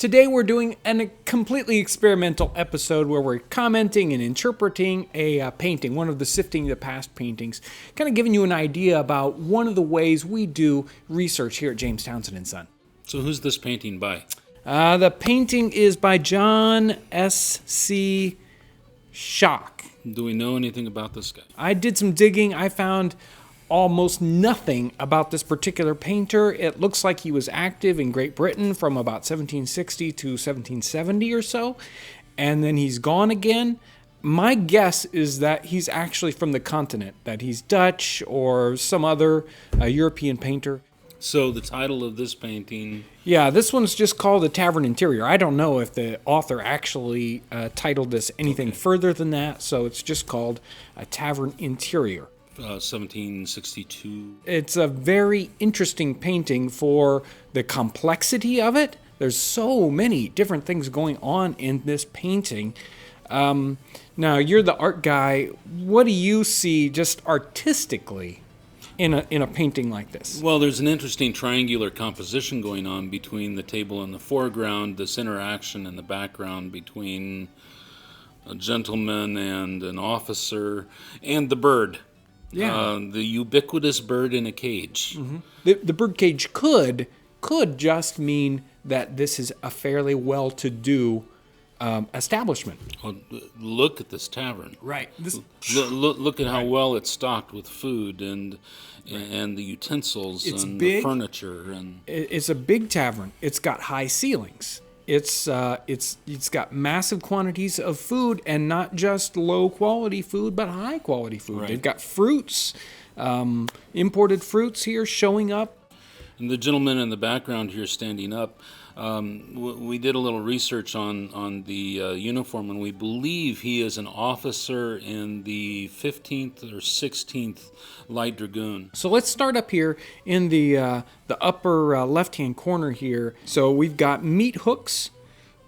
Today we're doing a completely experimental episode where we're commenting and interpreting a painting, one of the Sifting the Past paintings, kind of giving you an idea about one of the ways we do research here at Townsend and Son. So who's this painting by? The painting is by Jon S.C. Schock. Do we know anything about this guy? I did some digging. I found almost nothing about this particular painter. It looks like he was active in Great Britain from about 1760 to 1770 or so, and then he's gone again. My guess is that he's actually from the continent, that he's Dutch or some other European painter. So the title of this painting... Yeah, this one's just called The Tavern Interior. I don't know if the author actually titled this anything further than that, so it's just called A Tavern Interior. 1762. It's a very interesting painting for the complexity of it. There's so many different things going on in this painting. Now, you're the art guy. What do you see just artistically in a painting like this? Well, there's an interesting triangular composition going on between the table in the foreground, this interaction in the background between a gentleman and an officer, and the bird. Yeah. The ubiquitous bird in a cage. Mm-hmm. The bird cage could just mean that this is a fairly well-to-do establishment. Well, look at this tavern. Right. Look at how well it's stocked with food and the utensils and the furniture. It's a big tavern. It's got high ceilings. It's got massive quantities of food, and not just low quality food, but high quality food. Right. They've got fruits, imported fruits here showing up. And the gentleman in the background here standing up, we did a little research on the uniform, and we believe he is an officer in the 15th or 16th Light Dragoon. So let's start up here in the upper left-hand corner here. So we've got meat hooks,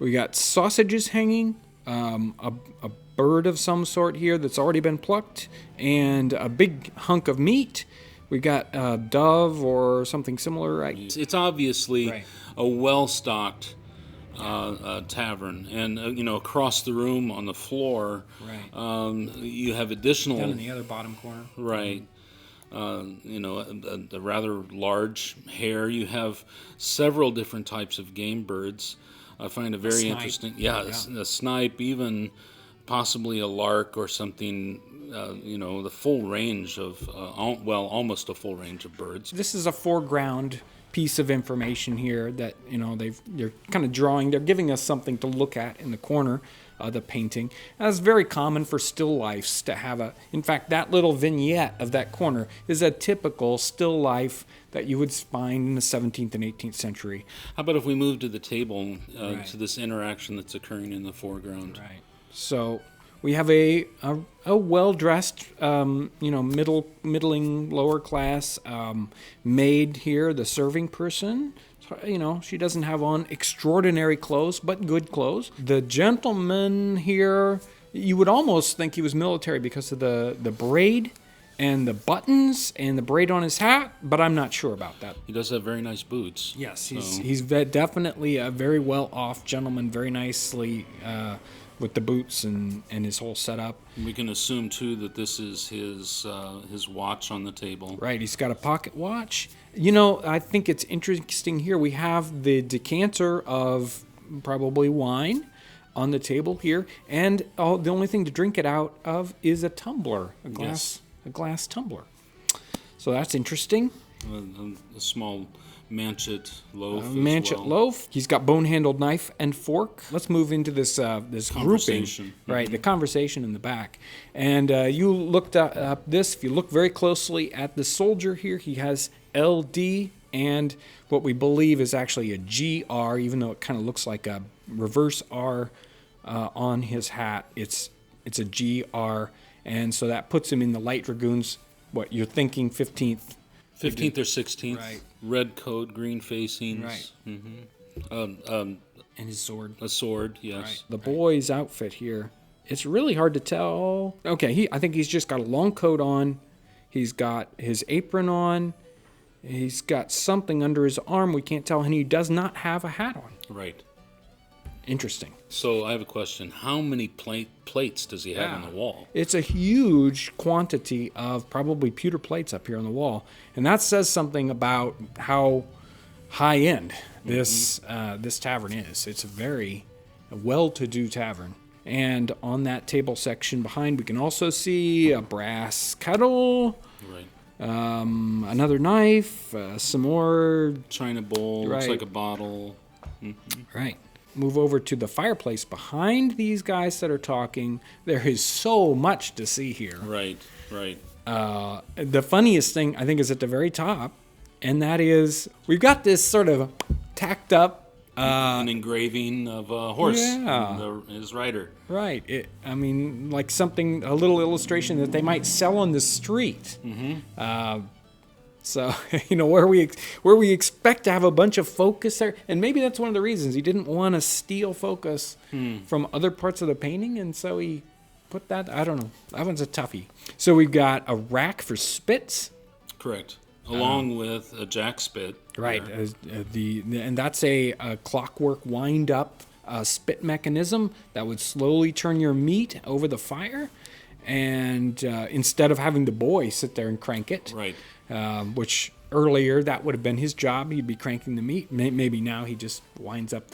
we got sausages hanging, a bird of some sort here that's already been plucked, and a big hunk of meat. We got a dove or something similar, right? It's obviously a well-stocked tavern, and across the room on the floor, you have additional down in the other bottom corner, right? A rather large hare. You have several different types of game birds. I find it very interesting. A snipe, even possibly a lark or something. The full range of, almost a full range of birds. This is a foreground piece of information here that, they're kind of drawing. They're giving us something to look at in the corner of the painting. That's very common for still lifes to have in fact, that little vignette of that corner is a typical still life that you would find in the 17th and 18th century. How about if we move to the table, to this interaction that's occurring in the foreground? Right. So we have a well-dressed, middling, lower class maid here, the serving person. She doesn't have on extraordinary clothes, but good clothes. The gentleman here, you would almost think he was military because of the braid and the buttons and the braid on his hat, but I'm not sure about that. He does have very nice boots. Yes, he's definitely a very well-off gentleman, very nicely with the boots and his whole setup. We can assume, too, that this is his watch on the table. Right, he's got a pocket watch. I think it's interesting here. We have the decanter of probably wine on the table here, and the only thing to drink it out of is a tumbler, a glass tumbler. So that's interesting. A small manchet loaf. Loaf. He's got bone-handled knife and fork. Let's move into this grouping. Right, the conversation in the back. And you looked up this. If you look very closely at the soldier here, he has LD and what we believe is actually a GR, even though it kind of looks like a reverse R on his hat. It's a GR, and so that puts him in the Light Dragoons. What you're thinking, 15th. 15th or 16th. Right. Red coat, green facings. Right. Mm-hmm. And his sword. A sword, yes. Right. The boy's outfit here. It's really hard to tell. Okay, I think he's just got a long coat on. He's got his apron on. He's got something under his arm we can't tell, and he does not have a hat on. Right. interesting. So I have a question. How many plates does he have on the wall? It's a huge quantity of probably pewter plates up here on the wall. And that says something about how high-end this tavern is. It's a very well-to-do tavern. And on that table section behind, we can also see a brass kettle, Right. Another knife, some more China bowl, looks Right. like a bottle. Right. Move over to the fireplace behind these guys that are talking. There is so much to see here. Right, right. The funniest thing, I think, is at the very top, and that is we've got this sort of tacked up. An engraving of a horse Yeah. and his rider. Right. Like something, a little illustration that they might sell on the street. So, where we expect to have a bunch of focus there, and maybe that's one of the reasons he didn't want to steal focus from other parts of the painting, and so he put that. I don't know. That one's a toughie. So we've got a rack for spits. Correct. Along with a jack spit. Right. And that's a clockwork wind-up spit mechanism that would slowly turn your meat over the fire, and instead of having the boy sit there and crank it. Right. Which earlier that would have been his job. He'd be cranking the meat. Maybe now he just winds up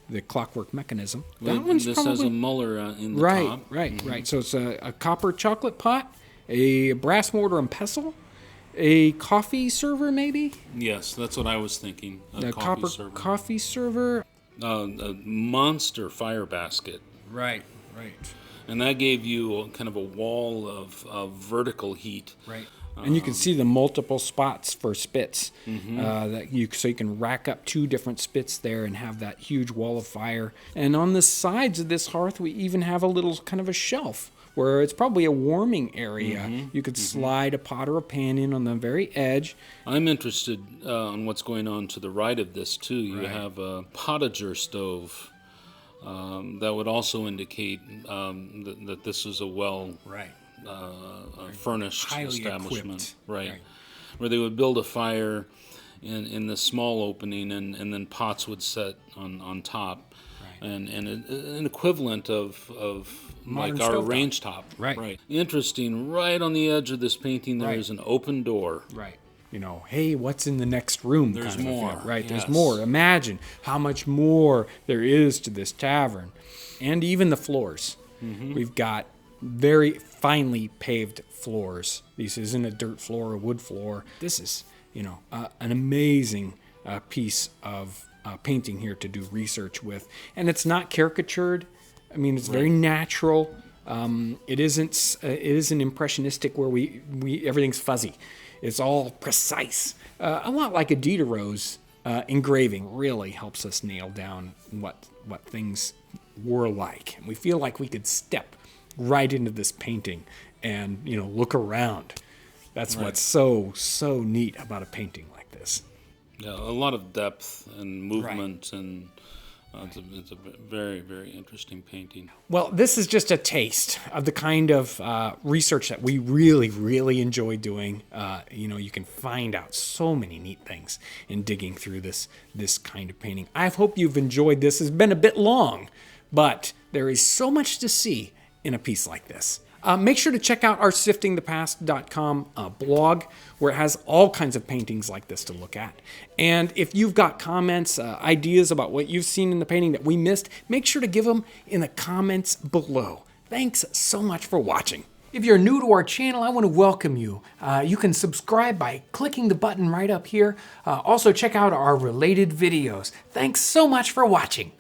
the clockwork mechanism. This has a muller in the top. Right. So it's a copper chocolate pot, a brass mortar and pestle, a coffee server maybe? Yes, that's what I was thinking. A copper coffee server. A monster fire basket. Right. And that gave you kind of a wall of vertical heat. Right. And you can see the multiple spots for spits so you can rack up 2 different spits there and have that huge wall of fire. And on the sides of this hearth, we even have a little kind of a shelf where it's probably a warming area. You could slide a pot or a pan in on the very edge. I'm interested in what's going on to the right of this too. You have a potager stove. That would also indicate that this is a furnished highly establishment, equipped. right? Where they would build a fire in the small opening, and then pots would set on top, and an equivalent of Modern like our stovetop. range top, Right. Interesting. Right on the edge of this painting, there is an open door. Right. Hey, what's in the next room? There's kind of a more. feel, right? Yes. There's more. Imagine how much more there is to this tavern, and even the floors. We've got very finely paved floors. This isn't a dirt floor or wood floor. This is, an amazing piece of painting here to do research with, and it's not caricatured. It's very natural. It isn't impressionistic where we everything's fuzzy. It's all precise. A lot like a Diderot's engraving really helps us nail down what things were like. And we feel like we could step right into this painting and, look around. That's what's so neat about a painting like this. Yeah, a lot of depth and movement, and it's a very, very interesting painting. Well, this is just a taste of the kind of research that we really, really enjoy doing. You can find out so many neat things in digging through this kind of painting. I hope you've enjoyed this. It's been a bit long, but there is so much to see in a piece like this. Make sure to check out our siftingthepast.com blog, where it has all kinds of paintings like this to look at. And if you've got comments, ideas about what you've seen in the painting that we missed, make sure to give them in the comments below. Thanks so much for watching. If you're new to our channel, I want to welcome you. You can subscribe by clicking the button right up here. Also, check out our related videos. Thanks so much for watching.